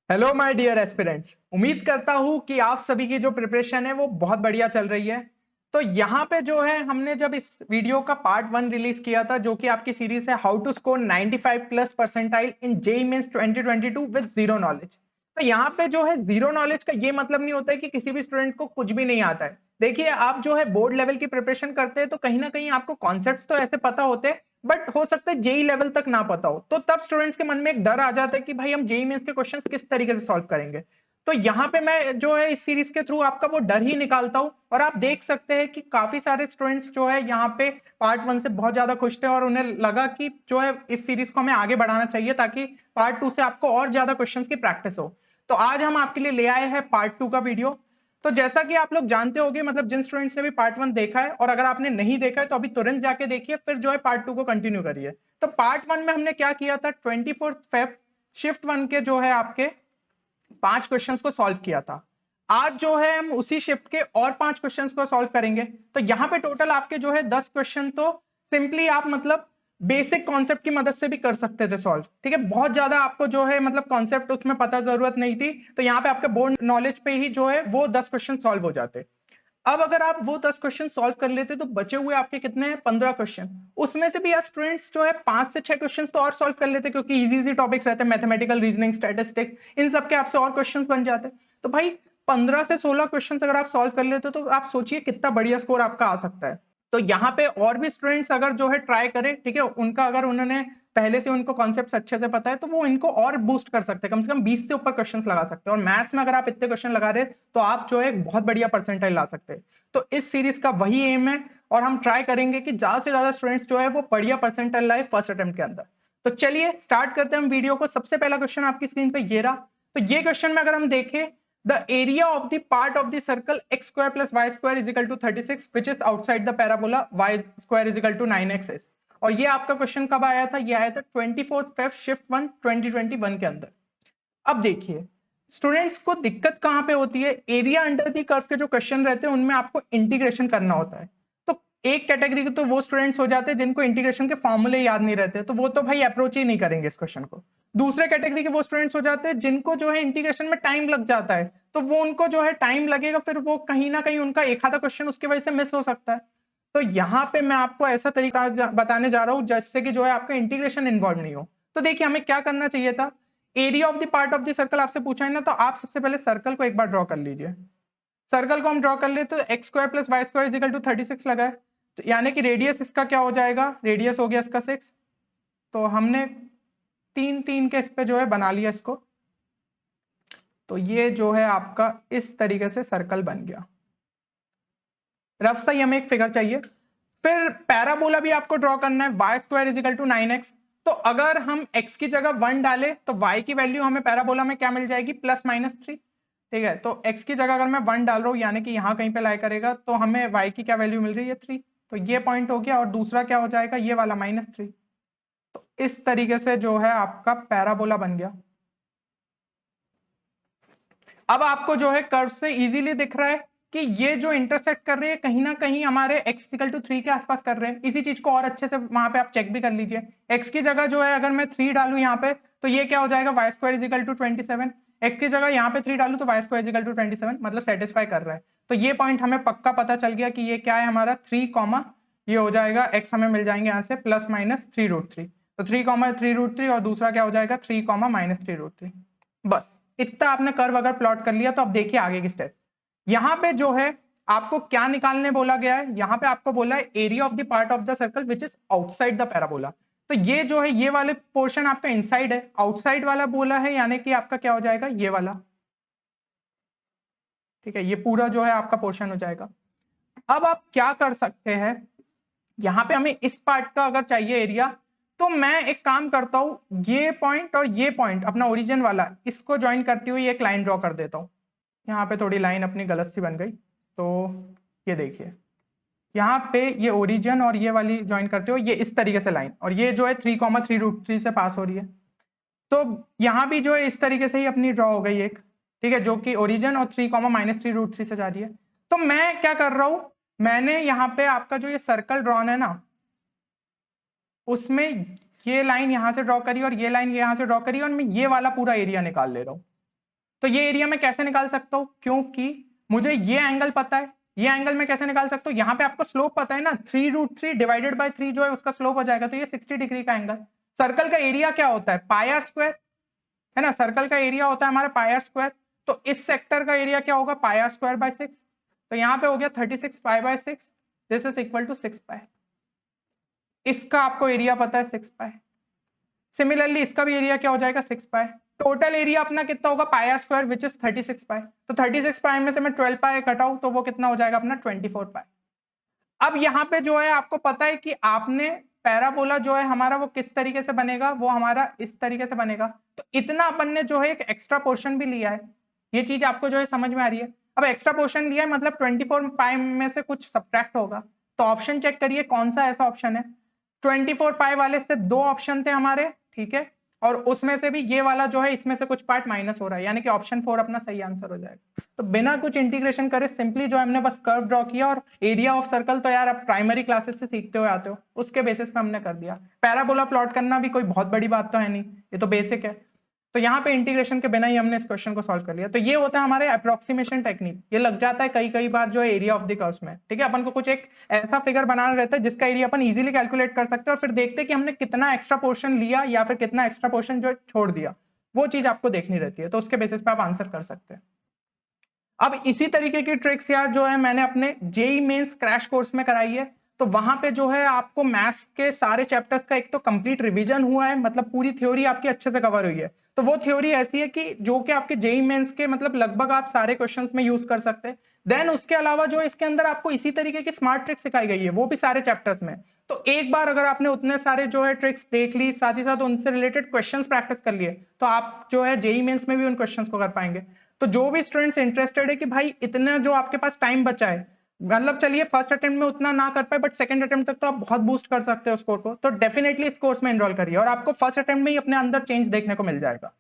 Hello my dear aspirants. उम्मीद करता हूं कि आप सभी की जो प्रिपरेशन है वो बहुत बढ़िया चल रही है। तो यहाँ पे जो है हमने जब इस वीडियो का पार्ट 1 रिलीज किया था जो कि आपकी सीरीज है how to score 95 plus percentile in JEE mains 2022 with zero knowledge. तो यहाँ पे जो है जीरो नॉलेज का ये मतलब नहीं होता है कि किसी भी स्टूडेंट को कुछ भी नहीं आता है। देखिए, आप जो है बोर्ड लेवल की प्रिपरेशन करते हैं तो कहीं ना कहीं आपको कॉन्सेप्ट्स तो ऐसे पता होते हैं, बट हो सकता है जेई लेवल तक ना पता हो, तो तब स्टूडेंट्स के मन में एक डर आ जाता है कि भाई हम जेई मेंस के क्वेश्चंस किस तरीके से सॉल्व करेंगे। तो यहाँ पे मैं जो है इस सीरीज के थ्रू आपका वो डर ही निकालता हूं, और आप देख सकते हैं कि काफी सारे स्टूडेंट्स जो है यहाँ पे पार्ट 1 से बहुत ज्यादा खुश थे और उन्हें लगा कि जो है इस सीरीज को हमें आगे बढ़ाना चाहिए ताकि पार्ट 2 से आपको और ज्यादा क्वेश्चंस की प्रैक्टिस हो। तो आज हम आपके लिए ले आए हैं पार्ट 2 का वीडियो। तो जैसा कि आप लोग जानते होंगे, मतलब जिन स्टूडेंट्स ने भी पार्ट 1 देखा है, और अगर आपने नहीं देखा है तो अभी तुरंत जाके देखिए, फिर जो है पार्ट 2 को कंटिन्यू करिए। तो पार्ट 1 में हमने क्या किया था, 24 फेब शिफ्ट 1 के जो है आपके 5 क्वेश्चंस को सॉल्व किया था। आज जो है हम उसी शिफ्ट के और 5 क्वेश्चंस को सॉल्व करेंगे। तो यहाँ पे टोटल आपके जो है 10 क्वेश्चन तो सिंपली आप मतलब बेसिक कॉन्सेप्ट की मदद से भी कर सकते थे सॉल्व। ठीक है, बहुत ज्यादा आपको जो है मतलब कॉन्सेप्ट उसमें पता जरूरत नहीं थी, तो यहाँ पे आपके बोर्ड नॉलेज पे ही जो है वो 10 क्वेश्चन सॉल्व हो जाते। अब अगर आप वो 10 क्वेश्चन सॉल्व कर लेते तो बचे हुए आपके कितने हैं, 15 क्वेश्चन। उसमें से भी आप स्टूडेंट्स जो है 5 से 6 क्वेश्चन तो और सॉल्व कर लेते, क्योंकि इजी इजी टॉपिक्स रहते हैं, मैथमेटिकल रीजनिंग स्टैटिस्टिक्स, इन सब के आपसे और क्वेश्चन बन जाते। तो भाई 15 से 16 क्वेश्चन अगर आप सॉल्व कर लेते तो आप सोचिए कितना बढ़िया स्कोर आपका आ सकता है। तो यहाँ पे और भी स्टूडेंट्स अगर जो है ट्राई करें, ठीक है, उनका अगर उन्होंने पहले से उनको कॉन्सेप्ट अच्छे से पता है तो वो इनको और बूस्ट कर सकते हैं, कम से कम 20 से ऊपर क्वेश्चंस लगा सकते हैं। और मैथ्स में अगर आप इतने क्वेश्चन लगा रहे तो आप जो है एक बहुत बढ़िया परसेंटाइल ला सकते हैं। तो इस सीरीज का वही एम है, और हम ट्राई करेंगे कि ज्यादा से ज्यादा स्टूडेंट्स जो है वो बढ़िया परसेंटाइल लाए फर्स्ट अटेम्प्ट के अंदर। तो चलिए स्टार्ट करते हैं हम वीडियो को। सबसे पहला क्वेश्चन आपकी स्क्रीन पे ये रहा। तो ये क्वेश्चन में अगर हम देखें, the area of the part of the circle x square plus y square is equal to 36 which is outside the parabola y square is equal to 9xs। और ये आपका क्वेश्चन कब आया था, ये आया था 24 फेब शिफ्ट 1 2021 के अंदर। अब देखिए, स्टूडेंट्स को दिक्कत कहां पे होती है, एरिया अंडर दी कर्व के जो क्वेश्चन रहते हैं उनमें आपको इंटीग्रेशन करना होता है। तो एक कैटेगरी के तो वो स्टूडेंट्स हो जाते हैं जिनको इंटीग्रेशन के फॉर्मूले याद नहीं रहते, तो वो तो भाई अप्रोच ही नहीं करेंगे इस क्वेश्चन को। दूसरे कैटेगरी के वो स्टूडेंट्स हो जाते हैं जिनको जो है इंटीग्रेशन में टाइम लग जाता है, तो वो उनको जो है टाइम लगेगा, फिर वो कहीं ना कहीं उनका एक आधा क्वेश्चन उसकी वजह से मिस हो सकता है। तो यहाँ पे मैं आपको ऐसा तरीका बताने जा रहा हूं जिससे कि जो है आपका इंटीग्रेशन इन्वॉल्व नहीं हो। तो देखिए, हमें क्या करना चाहिए था, area of the part of the circle आपसे पूछा है ना, तो आप सबसे पहले सर्कल को एक बार ड्रॉ कर लीजिए। सर्कल को हम ड्रॉ कर ले तो x square plus y square equal to 36 लगा है, तो यानी कि रेडियस इसका क्या हो जाएगा, रेडियस हो गया इसका 6। तो हमने तीन तीन के इस पे जो है बना लिया इसको। तो ये जो है आपका इस तरीके से सर्कल बन गया। रफ सा ही हमें एक फिगर चाहिए। फिर पैराबोला भी आपको ड्रॉ करना है, Y square equal to 9x। तो अगर हम x की जगह 1 डाले तो y की वैल्यू हमें पैराबोला में क्या मिल जाएगी, +-3। ठीक है, तो x की जगह अगर मैं 1 डाल रहा हूं यानी कि यहां कहीं पे लाई करेगा, तो हमें y की क्या वैल्यू मिल रही है, 3। तो ये पॉइंट हो गया, और दूसरा क्या हो जाएगा, ये वाला -3। तो इस तरीके से जो है आपका पैराबोला बन गया। अब आपको जो है कर्व से इजीली दिख रहा है कि ये जो इंटरसेक्ट कर रहे हैं कहीं ना कहीं हमारे x इक्वल टू 3 के आसपास कर रहे हैं। इसी चीज को और अच्छे से वहां पे आप चेक भी कर लीजिए। x की जगह जो है अगर मैं 3 डालू यहाँ पे, तो ये क्या हो जाएगा, y square equal to 27। x की जगह यहाँ पे 3 डालू तो वाई स्क्वायर इजिकल टू 27, मतलब सेटिस्फाई कर रहा है। तो ये पॉइंट हमें पक्का पता चल गया कि ये क्या है हमारा 3 कॉमा, ये हो जाएगा x हमें मिल जाएंगे यहाँ से +-3√3। तो 3,3√3, और दूसरा क्या हो जाएगा 3,-3√3। बस इतना आपने कर्व अगर प्लॉट कर लिया तो अब देखिए आगे की स्टेप। यहां पे जो है आपको क्या निकालने बोला गया है, यहां पे आपको बोला है area of the part of the circle which is outside the parabola. तो ये जो है ये वाले पोर्शन आपका इनसाइड है, आउटसाइड वाला बोला है, यानी कि आपका क्या हो जाएगा, ये वाला। ठीक है, ये पूरा जो है आपका पोर्शन हो जाएगा। अब आप क्या कर सकते हैं, यहां पे हमें इस पार्ट का अगर चाहिए एरिया, तो मैं एक काम करता हूं, ये पॉइंट और ये पॉइंट अपना ओरिजिन वाला इसको ज्वाइन करती हुई एक लाइन ड्रॉ कर देता हूं। यहाँ पे थोड़ी लाइन अपनी गलत सी बन गई, तो ये देखिए यहाँ पे ये ओरिजिन और ये वाली ज्वाइन करते हो, ये इस तरीके से लाइन, और ये जो है 3,3√3 से पास हो रही है। तो यहाँ भी जो है इस तरीके से ही अपनी ड्रॉ हो गई एक। ठीक है, जो कि ओरिजिन और 3,-3√3 से जा रही है। तो मैं क्या कर रहा हूं, मैंने यहाँ पे आपका जो ये सर्कल ड्रॉन है ना, उसमें ये लाइन यहां से ड्रॉ करी और ये लाइन यहां से ड्रॉ करी, और मैं ये वाला पूरा एरिया निकाल ले रहा हूं। तो ये एरिया मैं कैसे निकाल सकता हूँ, क्योंकि मुझे ये एंगल पता है, ये एंगल मैं कैसे निकाल सकता हूँ, यहाँ पे आपको स्लोप पता है ना, 3√3 डिवाइडेड बाय 3 जो है उसका स्लोप हो जाएगा, तो ये 60 डिग्री का एंगल। सर्कल का एरिया क्या होता है, पाई आर स्क्वायर, है ना, सर्कल का एरिया होता है हमारा पाई आर स्क्वायर, तो इस सेक्टर का एरिया क्या होगा, पाई आर स्क्वायर बाय 6, तो यहाँ पे हो गया 36 pi by 6, this is equal to 6 pi. इसका आपको एरिया पता है 6 पाई, सिमिलरली इसका भी एरिया क्या हो जाएगा 6 पाई। टोटल एरिया अपना कितना होगा, पाई आर स्क्वायर विच इज 36 पाई, तो 36 पाई में से मैं 12 पाई घटाऊं तो वो कितना हो जाएगा अपना 24 पाई। अब यहाँ पे जो है आपको पता है कि आपने पैराबोला जो है हमारा वो किस तरीके से बनेगा, वो हमारा इस तरीके से बनेगा, तो इतना अपन ने जो है एक एक्स्ट्रा पोर्शन भी लिया है, ये चीज आपको जो है समझ में आ रही है। अब एक्स्ट्रा पोर्शन लिया है मतलब 24 पाई में से कुछ सब्ट्रैक्ट होगा, तो ऑप्शन चेक करिए कौन सा ऐसा ऑप्शन है। 24 पाई वाले से दो ऑप्शन थे हमारे, ठीक है, और उसमें से भी ये वाला जो है इसमें से कुछ पार्ट माइनस हो रहा है, यानी कि ऑप्शन 4 अपना सही आंसर हो जाएगा। तो बिना कुछ इंटीग्रेशन करे सिंपली जो हमने बस कर्व ड्रॉ किया, और एरिया ऑफ सर्कल तो यार आप प्राइमरी क्लासेस से सीखते हुए आते हो, उसके बेसिस पे हमने कर दिया। पैराबोला प्लॉट करना भी कोई बहुत बड़ी बात तो है नहीं, ये तो बेसिक है। तो यहाँ पे इंटीग्रेशन के बिना ही हमने इस क्वेश्चन को सॉल्व कर लिया। तो ये होता है हमारे अप्रोक्सीमेशन टेक्निक, ये लग जाता है कई कई बार जो है एरिया ऑफ द कर्व्स में, ठीक है। अपन को कुछ एक ऐसा फिगर बनाना रहता है जिसका एरिया अपन इजीली कैलकुलेट कर सकते हैं, और फिर देखते हैं कि हमने कितना एक्स्ट्रा पोर्शन लिया या फिर कितना एक्स्ट्रा पोर्शन जो छोड़ दिया, वो चीज आपको देखनी रहती है, तो उसके बेसिस पे आप आंसर कर सकते हैं। अब इसी तरीके की ट्रिक्स यार जो है मैंने अपने जेई मेंस क्रैश कोर्स में कराई है, तो वहां पे जो है आपको मैथ्स के सारे चैप्टर्स का एक तो कंप्लीट रिवीजन हुआ है, मतलब पूरी थ्योरी आपकी अच्छे से कवर हुई है। तो वो थ्योरी ऐसी है कि जो कि आपके जेई मेंस के मतलब लगभग आप सारे क्वेश्चंस में यूज कर सकते हैं। देन उसके अलावा जो इसके अंदर आपको इसी तरीके की स्मार्ट ट्रिक्स सिखाई गई है, वो भी सारे चैप्टर्स में। तो एक बार अगर आपने उतने सारे जो है ट्रिक्स देख ली, साथ ही साथ उनसे रिलेटेड क्वेश्चंस प्रैक्टिस कर लिए, तो आप जो है जेई मेंस में भी उन क्वेश्चंस को कर पाएंगे। तो जो भी स्टूडेंट्स इंटरेस्टेड है कि भाई इतना जो आपके पास टाइम बचा है, मतलब चलिए फर्स्ट अटेम्प्ट में उतना ना कर पाए बट सेकंड अटेम्प्ट तक तो आप बहुत बूस्ट कर सकते हो स्कोर को, तो डेफिनेटली इस कोर्स में एनरोल करिए और आपको फर्स्ट अटेम्प्ट में ही अपने अंदर चेंज देखने को मिल जाएगा।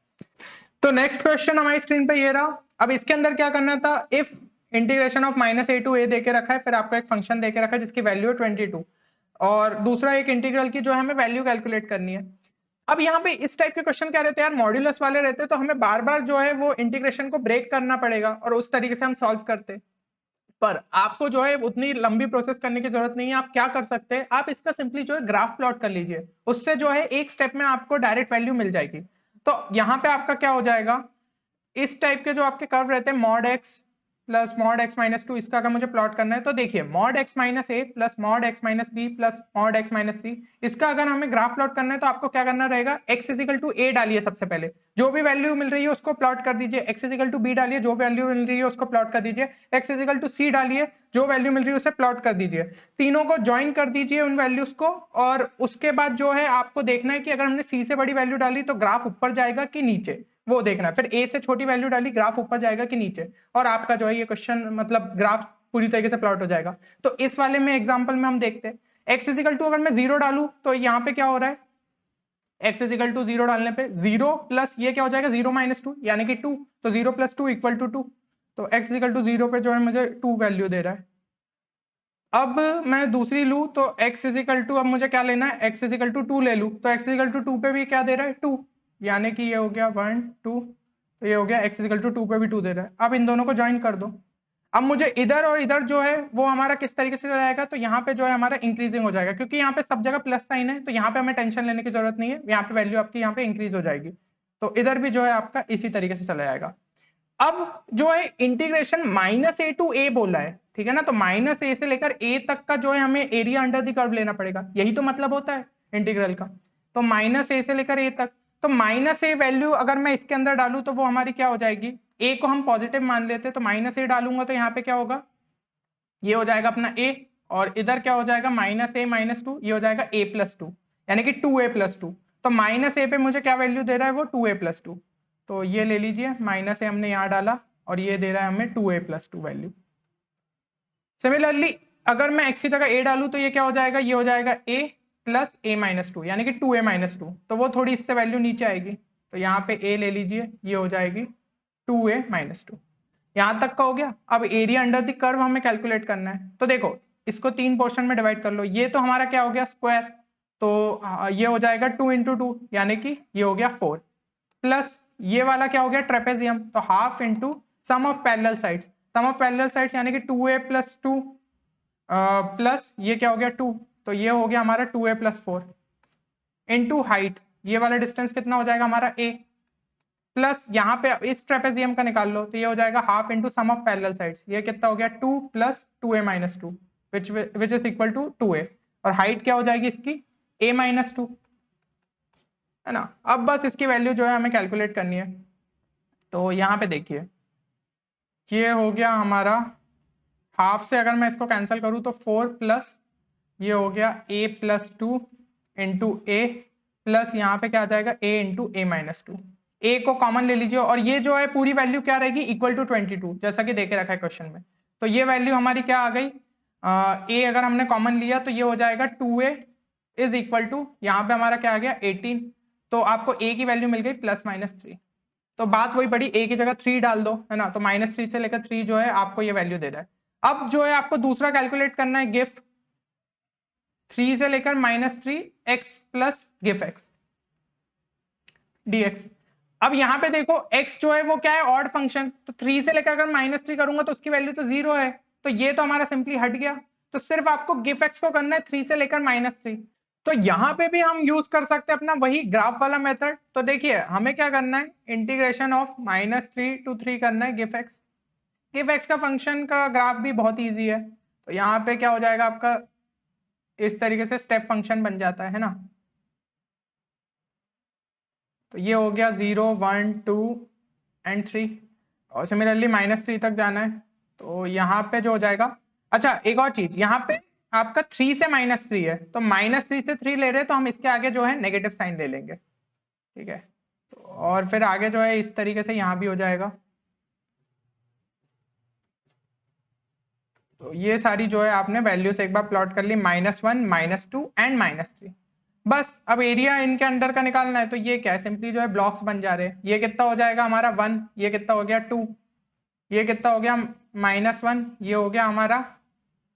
तो नेक्स्ट क्वेश्चन हमारी स्क्रीन पे ये रहा। अब इसके अंदर क्या करना था, if integration of -a to a देके रखा है, फिर आपको एक फंक्शन देके रखा है जिसकी वैल्यू है 22, और दूसरा एक इंटीग्रल की जो है हमें वैल्यू कैलकुलेट करनी है। अब यहाँ पे इस टाइप के क्वेश्चन क्या रहते हैं यार, मॉड्यूलस वाले रहते हैं, तो हमें बार बार जो है वो इंटीग्रेशन को ब्रेक करना पड़ेगा और उस तरीके से हम सॉल्व करते। पर आपको जो है उतनी लंबी प्रोसेस करने की जरूरत नहीं है। आप क्या कर सकते हैं, आप इसका सिंपली जो है ग्राफ प्लॉट कर लीजिए, उससे जो है एक स्टेप में आपको डायरेक्ट वैल्यू मिल जाएगी। तो यहाँ पे आपका क्या हो जाएगा, इस टाइप के जो आपके कर्व रहते हैं mod x plus mod x minus 2, इसका अगर मुझे प्लॉट करना है तो देखिए mod x minus a plus mod x minus b plus mod x minus c, इसका अगर हमें ग्राफ प्लॉट करना है तो आपको क्या करना रहेगा, एक्स इजिकल टू ए डालिए, सबसे पहले जो भी वैल्यू मिल रही है उसको प्लॉट कर दीजिए, एक्स इजिकल टू बी डालिए, जो वैल्यू मिल रही है उसको प्लॉट कर दीजिए, एक्स इजिकल टू सी डालिए, जो वैल्यू मिल रही है उसे प्लॉट कर दीजिए, तीनों को ज्वाइन कर दीजिए उन वैल्यूज को, और उसके बाद जो है आपको देखना है कि अगर हमने सी से बड़ी वैल्यू डाली तो ग्राफ ऊपर जाएगा कि नीचे, वो देखना है। फिर ए से छोटी वैल्यू डाली, ग्राफ ऊपर जाएगा कि नीचे, और आपका जो है ये क्वेश्चन मतलब ग्राफ पूरी तरीके से प्लॉट हो जाएगा। तो इस वाले में एग्जांपल में हम देखते हैं, एक्स इजिकल टू अगर मैं 0 डालूं तो यहाँ पे क्या हो रहा है, एक्स इजिकल टू 0 डालने पे 0 प्लस ये क्या हो जाएगा 0 माइनस 2 यानी कि 2, तो 0 प्लस 2 इक्वल टू 2, तो एक्स इजिकल टू 0 पे जो है मुझे 2 वैल्यू दे रहा है। अब मैं दूसरी लूं तो x इजिकल टू, अब मुझे क्या लेना है, x इजिकल टू 2 ले लूं, तो x इजिकल टू 2 पे भी क्या दे रहा है 2, यानी कि ये हो गया 1 2, तो ये हो गया x इजिकल टू 2 पे भी 2 दे रहा है। अब इन दोनों को ज्वाइन कर दो। अब मुझे इधर और इधर जो है वो हमारा किस तरीके से जाएगा, तो यहाँ पे जो है हमारा इंक्रीजिंग हो जाएगा, क्योंकि यहाँ पे सब जगह प्लस साइन है, तो यहाँ पे हमें टेंशन लेने की जरूरत नहीं है, यहाँ पे वैल्यू आपकी यहाँ पे इंक्रीज हो जाएगी, तो इधर भी जो है आपका इसी तरीके से चला जाएगा। अब जो है इंटीग्रेशन -a टू a बोला है, ठीक है ना, तो -a से लेकर a तक का जो है हमें एरिया अंडर द कर्व लेना पड़ेगा, यही तो मतलब होता है इंटीग्रल का। तो -a से लेकर a तक, तो -a वैल्यू अगर मैं इसके अंदर डालूं तो वो हमारी क्या हो जाएगी, a को हम पॉजिटिव मान लेते हैं, तो -a डालूंगा तो यहाँ पे क्या होगा, ये हो जाएगा अपना a, और इधर क्या हो जाएगा -a -2, ये हो जाएगा a+2, यानी कि 2a+2। तो -a पे मुझे क्या वैल्यू दे रहा है वो 2a+2, तो ये ले लीजिए, माइनस ए हमने यहां डाला और ये दे रहा है हमें 2a+2 वैल्यू। सिमिलरली अगर मैं x की जगह a डालूं तो ये क्या हो जाएगा, ये हो जाएगा a प्लस a-2 यानी कि 2a-2, तो वो थोड़ी इससे वैल्यू नीचे आएगी, तो यहाँ पे a ले लीजिए, ये हो जाएगी 2a-2, यहां तक का हो गया। अब एरिया अंडर द कर्व हमें कैलकुलेट करना है, तो देखो इसको 3 पोर्शन में डिवाइड कर लो, ये तो हमारा क्या हो गया स्क्वायर, तो ये हो जाएगा 2 × 2 यानी कि ये हो गया 4, प्लस ये वाला क्या हो गया ट्रेपेजियम, तो half into sum of parallel sides, sum of parallel sides यानी कि 2a प्लस 2 प्लस ये क्या हो गया 2, तो ये हो गया हमारा 2a प्लस 4 इंटू हाइट, ये वाला डिस्टेंस कितना हो जाएगा हमारा a, प्लस यहाँ पे इस ट्रेपेजियम का निकाल लो तो ये हो जाएगा half into sum of parallel sides, ये कितना हो गया 2 plus 2a minus 2 which is equal to 2a, और हाइट क्या हो जाएगी इसकी a माइनस 2, है ना। अब बस इसकी वैल्यू जो है हमें कैलकुलेट करनी है, तो यहाँ पे देखिए ये हो गया हमारा हाफ से अगर मैं इसको कैंसिल करूँ तो 4 प्लस ये हो गया a plus 2 into A plus यहाँ पे क्या आ जाएगा a into A minus 2, a को कॉमन ले लीजिए और ये जो है पूरी वैल्यू क्या रहेगी इक्वल टू 22 जैसा कि देखे रखा है क्वेश्चन में, तो ये वैल्यू हमारी क्या आ गई a अगर हमने कॉमन लिया तो ये हो जाएगा 2a इज इक्वल टू यहाँ पे हमारा क्या आ गया 18, तो आपको a की वैल्यू मिल गई प्लस माइनस 3, तो बात वही पड़ी a की जगह 3 डाल दो, है ना, तो माइनस 3 से लेकर 3 जो है आपको ये वैल्यू दे रहा है। अब जो है आपको दूसरा कैलकुलेट करना है गिफ 3 से लेकर -3 x प्लस गिफ x dx। अब यहाँ पे देखो x जो है वो क्या है ऑड फंक्शन, तो 3 से लेकर अगर -3 करूंगा तो उसकी वैल्यू तो 0 है, तो ये तो हमारा सिंपली हट गया, तो सिर्फ आपको गिफ x को करना है 3 से लेकर -3, तो यहाँ पे भी हम यूज कर सकते हैं अपना वही ग्राफ वाला मेथड। तो देखिए हमें क्या करना है इंटीग्रेशन ऑफ -3 to 3 करना है गिफ x, गिफ x का फंक्शन का ग्राफ भी बहुत ईजी है, तो यहाँ पे क्या हो जाएगा आपका इस तरीके से स्टेप फंक्शन बन जाता है ना, तो ये हो गया 0 1 2 एंड 3 और सिमिलरली -3 तक जाना है, तो यहाँ पे जो हो जाएगा, अच्छा एक और चीज यहाँ पे आपका 3 से -3 है, तो -3 से 3 ले रहे हैं तो हम इसके आगे जो है नेगेटिव साइन ले लेंगे, ठीक है, तो और फिर आगे जो है इस तरीके से यहाँ भी हो जाएगा, तो ये सारी जो है आपने वैल्यूज एक बार प्लॉट कर ली -1 -2 एंड -3, बस अब एरिया इनके अंडर का निकालना है, तो ये क्या है सिंपली जो है ब्लॉक्स बन जा रहे हैं, ये कितना हो जाएगा हमारा 1, ये कितना हो गया 2, ये कितना हो गया -1, ये हो गया हमारा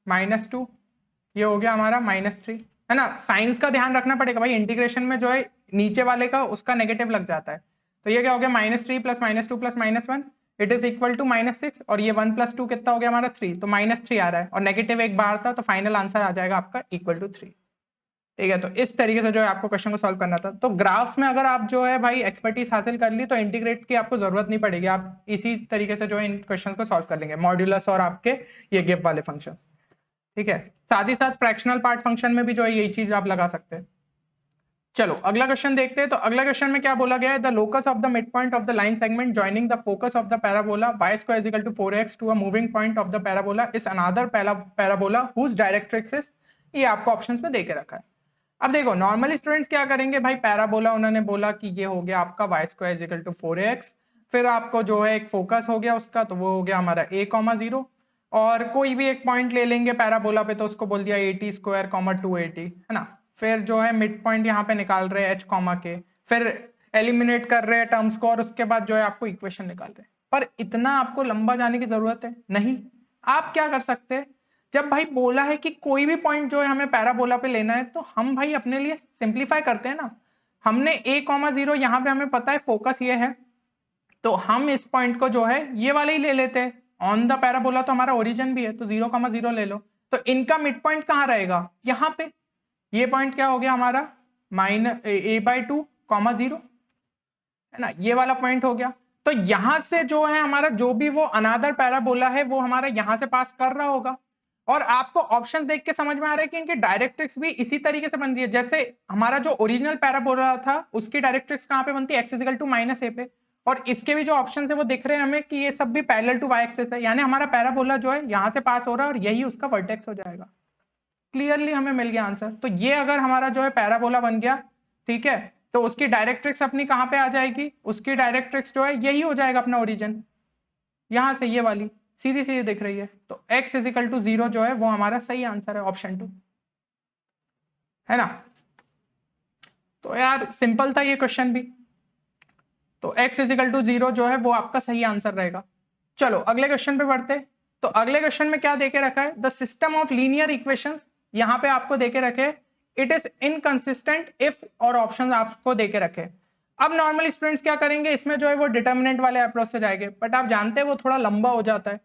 -2, ये हो गया हमारा -3, है ना। साइंस का ध्यान रखना पड़ेगा भाई, इंटीग्रेशन में जो है नीचे वाले का उसका नेगेटिव लग जाता है, तो ये क्या हो गया -3 plus -2 plus -1 it is equal to -6, और ये 1 प्लस 2 कितना हो गया हमारा 3, तो -3 आ रहा है और नेगेटिव एक बार था, तो फाइनल आंसर आ जाएगा आपका इक्वल टू 3, ठीक है। तो इस तरीके से जो है आपको क्वेश्चन को सॉल्व करना था, तो ग्राफ्स में अगर आप जो है भाई एक्सपर्टीज हासिल कर ली तो इंटीग्रेट की आपको जरूरत नहीं पड़ेगी, आप इसी तरीके से जो है इन क्वेश्चन को सॉल्व कर लेंगे, मॉड्यूलस और आपके ये गिव वाले फंक्शन, ठीक है। साथ ही साथ फ्रैक्शनल पार्ट फंक्शन में भी जो है यही चीज आप लगा सकते हैं। चलो अगला क्वेश्चन देखते हैं, तो अगला क्वेश्चन में क्या बोला गया है, the locus of the mid point of the line segment joining the focus of the parabola y square is equal to 4x to a moving point of the parabola is another parabola whose directrix is, ये आपको options में देके रखा है। अब देखो normally students क्या करेंगे भाई, पैराबोला उन्होंने बोला कि ये हो गया आपका y square is equal to 4x, फिर आपको जो है एक फोकस हो गया उसका, तो वो हो गया हमारा a,0 और कोई भी एक पॉइंट ले लेंगे पैराबोला पे, तो उसको बोल दिया 80 स्क्वायर 280, है ना। फिर जो है मिड पॉइंट यहाँ पे निकाल रहे हैं h कॉमा के, फिर एलिमिनेट कर रहे हैं टर्म्स को, और उसके बाद जो है आपको इक्वेशन निकाल रहे हैं। पर इतना आपको लंबा जाने की जरूरत है नहीं, आप क्या कर सकते हैं, जब भाई बोला है कि कोई भी पॉइंट जो है हमें पैराबोला पे लेना है, तो हम भाई अपने लिए सिंप्लीफाई करते हैं ना। हमने a,0 यहाँ पे हमें पता है फोकस ये है, तो हम इस पॉइंट को जो है ये वाले ही ले लेते हैं, ऑन द पैराबोला तो हमारा ओरिजिन भी है, तो 0,0 ले लो, तो इनका मिड पॉइंट कहाँ रहेगा यहाँ पे, ये पॉइंट क्या हो गया हमारा -a/2, 0, है ना, ये वाला पॉइंट हो गया। तो यहां से जो है हमारा जो भी वो अनादर पैराबोला है वो हमारा यहां से पास कर रहा होगा, और आपको ऑप्शन देख के समझ में आ रहा है कि इनकी डायरेक्ट्रिक्स भी इसी तरीके से बन रही है, जैसे हमारा जो ओरिजिनल पैराबोला था उसकी डायरेक्ट्रिक्स कहां पे बनती है, x इक्वल टू -a पे, और इसके भी जो ऑप्शन है वो दिख रहे हैं हमें कि ये सब भी पैरेलल टू y एक्सिस है, यानी हमारा पैराबोला जो है यहां से पास हो रहा है और यही उसका वर्टेक्स हो जाएगा। क्लियरली हमें मिल गया आंसर। तो ये अगर हमारा जो है पैराबोला बन गया, ठीक है, तो उसकी डायरेक्ट्रिक्स अपनी कहां पे आ जाएगी, उसकी डायरेक्ट्रिक्स जो है यही हो जाएगा अपना ओरिजिन, यहां से ये वाली सीधी सीधी दिख रही है, तो x इज इक्वल टू 0 जो है वो हमारा सही आंसर है, ऑप्शन 2, है ना। तो यार सिंपल था ये क्वेश्चन भी, तो x इज इक्वल टू 0 जो है वो आपका सही आंसर रहेगा। चलो अगले क्वेश्चन पे बढ़ते, तो अगले क्वेश्चन में क्या देके रखा है, the system of linear equations, यहाँ पे आपको देके रखे इट इज इनकंसिस्टेंट इफ, और ऑप्शंस आपको देके रखे अब नॉर्मली स्टूडेंट्स क्या करेंगे, इसमें जो है वो डिटर्मिनेंट वाले अप्रोच से जाएंगे, बट आप जानते हैं वो थोड़ा लंबा हो जाता है।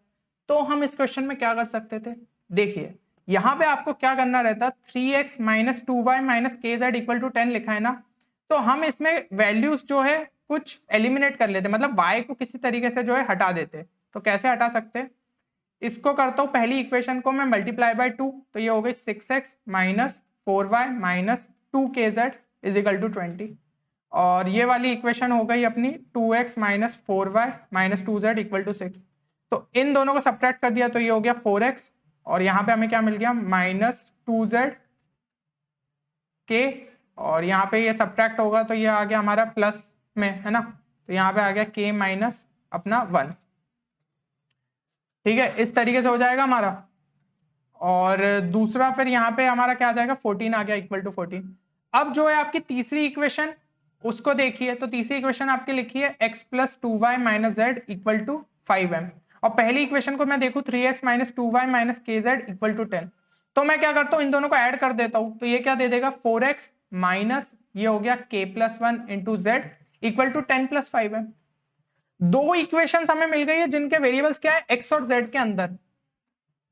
तो हम इस क्वेश्चन में क्या कर सकते थे, देखिए यहाँ पे आपको क्या करना रहता, 3x minus 2y minus k Z equal to 10 लिखा है ना, तो हम इसमें वैल्यूज जो है कुछ एलिमिनेट कर लेते, मतलब y को किसी तरीके से जो है हटा देते। तो कैसे हटा सकते, इसको करता हूं, पहली इक्वेशन को मैं मल्टीप्लाई बाय 2, तो ये हो गई 6x minus 4y minus 2kz is equal to 20, और ये वाली इक्वेशन हो गई अपनी 2x minus 4y minus 2z equal to 6। तो इन दोनों को सब्ट्रैक्ट कर दिया तो ये हो गया 4x, और यहाँ पे हमें क्या मिल गया माइनस 2z के, और यहाँ पे ये सब्ट्रैक्ट होगा तो ये आ गया हमारा प्लस में, है ना, तो यहाँ पे आ गया k माइनस अपना 1। ठीक है, इस तरीके से हो जाएगा हमारा। और दूसरा फिर यहाँ पे हमारा क्या आ जाएगा, 14 आ गया इक्वल टू 14। अब जो है आपकी तीसरी इक्वेशन उसको देखिए, तो तीसरी इक्वेशन आपकी लिखी है x plus 2y minus Z equal to 5m, और पहली इक्वेशन को मैं देखूं 3x minus 2y minus k Z equal to 10। तो मैं क्या करता हूं, इन दोनों को ऐड कर देता हूं, तो ये क्या दे देगा 4x माइनस ये हो गया k plus 1 into Z equal to 10 plus 5m। दो इक्वेशंस हमें मिल गई है जिनके वेरिएबल्स क्या है, x और z के अंदर।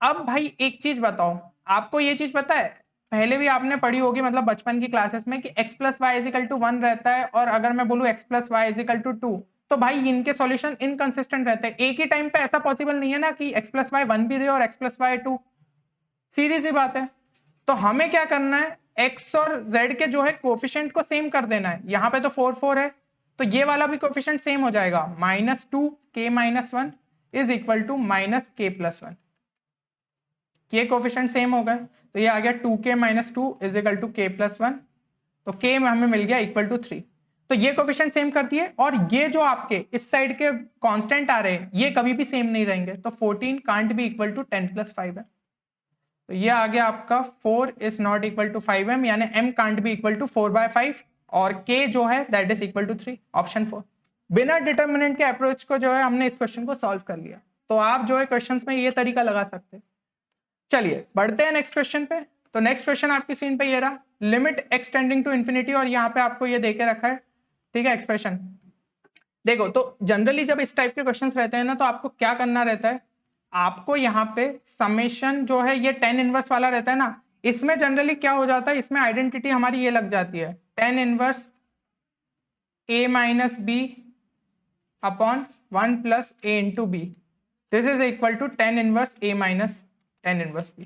अब भाई एक चीज बताओ, आपको ये चीज पता है, पहले भी आपने पढ़ी होगी मतलब बचपन की क्लासेस में, कि x plus Y equal to 1 रहता है, और अगर मैं बोलूं x plus Y equal to 2, तो भाई इनके सॉल्यूशन इनकंसिस्टेंट रहते हैं। एक ही टाइम पे ऐसा पॉसिबल नहीं है ना कि x प्लस वाई 1 भी दे और x प्लस वाई 2, सीधी सी बात है। तो हमें क्या करना है, x और z के जो है कोफिशिएंट को सेम कर देना है। यहाँ पे तो 4 4 है, तो ये वाला भी कोफिशिएंट सेम हो जाएगा, minus 2 k minus 1 is equal to minus k plus 1, के कोफिशिएंट सेम हो गए, तो ये आ गया 2k minus 2 is equal to k plus 1, तो k में हमें मिल गया इक्वल टू 3। तो ये कोफिशिएंट सेम कर दिए, और ये जो आपके इस साइड के कांस्टेंट आ रहे हैं ये कभी भी सेम नहीं रहेंगे, तो 14 can't be equal to 10 plus 5 है। तो ये आ गया आपका 4 is not equal to 5m, यानी m can't be equal to 4/5, और k जो है that is equal to 3, option 4। बिना डिटर्मिनेंट के अप्रोच को जो है हमने इस क्वेश्चन को सॉल्व कर लिया। तो आप जो है क्वेश्चंस में ये तरीका लगा सकते हैं। चलिए बढ़ते हैं नेक्स्ट क्वेश्चन पे। तो नेक्स्ट क्वेश्चन आपकी स्क्रीन पे ये रहा, limit x tending to infinity, और यहाँ पे आपको ये देके रखा है, ठीक है, एक्सप्रेशन। देखो तो जनरली जब इस टाइप के क्वेश्चंस रहते हैं ना, तो आपको क्या करना रहता है, आपको यहाँ पे समेशन जो है ये tan इनवर्स वाला रहता है ना, इसमें जनरली क्या हो जाता है, इसमें आइडेंटिटी हमारी ये लग जाती है, tan inverse a minus B upon 1 plus a into B, this is equal to tan inverse a minus tan inverse b।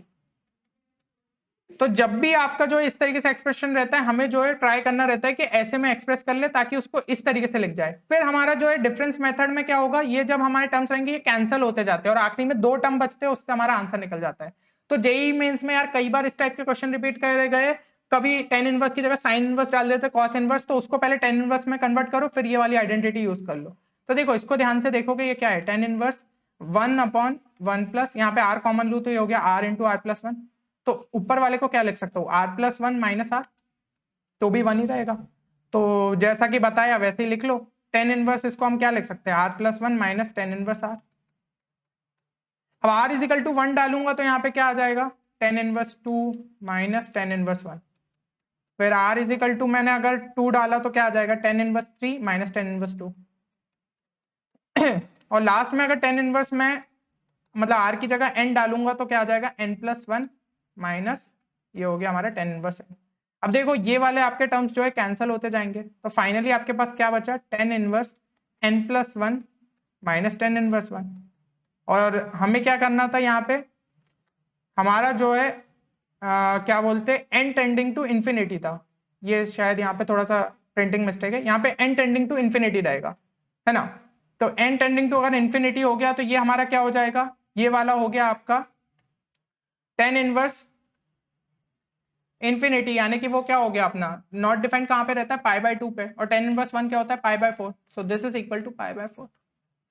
तो जब भी आपका जो इस तरीके से एक्सप्रेशन रहता है, हमें जो है ट्राई करना रहता है कि ऐसे में एक्सप्रेस कर ले ताकि उसको इस तरीके से लिख जाए। फिर हमारा जो है डिफरेंस मेथड में क्या होगा, ये जब हमारे टर्म्स रहेंगे ये कैंसिल होते जाते हैं, और आखिरी में 2 टर्म बचते हैं, उससे हमारा आंसर निकल जाता है। तो जेईई मेंस में यार कई बार इस टाइप के क्वेश्चन रिपीट करे गए, कभी tan इनवर्स की जगह साइन इनवर्स डाल देते cos इनवर्स, तो उसको पहले tan इनवर्स में कन्वर्ट करो, फिर ये वाली आइडेंटिटी यूज कर लो। तो देखो इसको ध्यान से देखोगे, ये क्या है, tan इनवर्स 1 अपॉन 1 प्लस, यहाँ पे r कॉमन लू तो ये हो गया r इंटू r प्लस 1, तो ऊपर वाले को क्या लिख सकता हूँ, r प्लस 1 माइनस r, तो भी 1 ही रहेगा। तो जैसा कि बताया वैसे ही लिख लो, tan इनवर्स इसको हम क्या लिख सकते हैं, r plus 1 minus tan inverse r। अब r इज इक्वल टू 1 डालूंगा तो यहाँ पे क्या आ जाएगा, tan inverse 2 minus tan inverse 1, फिर r इज इक्वल टू मैंने अगर 2 डाला तो क्या आ जाएगा, tan inverse 3 minus tan inverse 2, और लास्ट में अगर tan इनवर्स में मतलब r की जगह n डालूंगा तो क्या आ जाएगा, n प्लस 1 माइनस ये हो गया हमारा tan इनवर्स n। अब देखो ये वाले आपके टर्म्स जो है कैंसिल होते जाएंगे, तो फाइनली आपके पास क्या बचा, tan inverse n plus 1 minus tan inverse 1। और हमें क्या करना था, यहाँ पे हमारा जो है क्या बोलते n टेंडिंग टू इंफिनिटी था, ये शायद यहाँ पे थोड़ा सा प्रिंटिंग मिस्टेक है, यहाँ पे n टेंडिंग टू इंफिनिटी रहेगा, है ना। तो n टेंडिंग टू अगर इंफिनिटी हो गया तो ये हमारा क्या हो जाएगा, ये वाला हो गया आपका tan इनवर्स इंफिनिटी, यानी कि वो क्या हो गया अपना नॉट डिफाइंड कहाँ पे रहता है, π/2 पे, और tan इनवर्स 1 क्या होता है, π/4, so this is equal to π/4।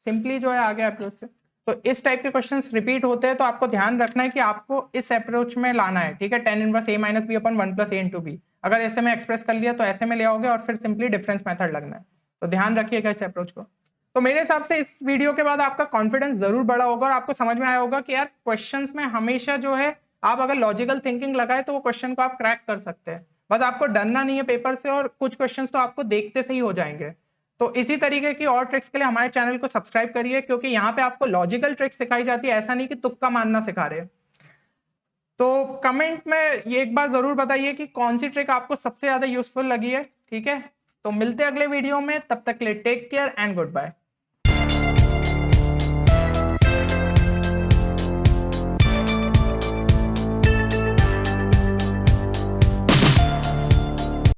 Simply जो है आ गया अप्रोच से। तो इस टाइप के क्वेश्चंस रिपीट होते हैं, तो आपको ध्यान रखना है कि आपको इस अप्रोच में लाना है, ठीक है, tan inverse a minus B upon 1 plus a into B, अगर ऐसे में एक्सप्रेस कर लिया तो ऐसे में ले आओगे, और फिर सिंपली डिफरेंस मेथड लगना है। तो ध्यान रखिएगा इस अप्रोच को। तो मेरे हिसाब से इस वीडियो के बाद आपका कॉन्फिडेंस जरूर बढ़ा होगा, और आपको समझ में आया होगा कि यार क्वेश्चंस में हमेशा जो है आप अगर लॉजिकल थिंकिंग लगाए तो वो क्वेश्चन को आप क्रैक कर सकते हैं। बस आपको डरना नहीं है पेपर से, और कुछ क्वेश्चंस तो आपको देखते से ही हो जाएंगे। तो इसी तरीके की और ट्रिक्स के लिए हमारे चैनल को सब्सक्राइब करिए, क्योंकि यहाँ पे आपको लॉजिकल ट्रिक्स सिखाई जाती है, ऐसा नहीं कि तुक्का मारना सिखा रहे। तो कमेंट में ये एक बार जरूर बताइए कि कौन सी ट्रिक आपको सबसे ज्यादा यूजफुल लगी है। ठीक है, तो मिलते हैं अगले वीडियो में, तब तक के लिए take care and good bye.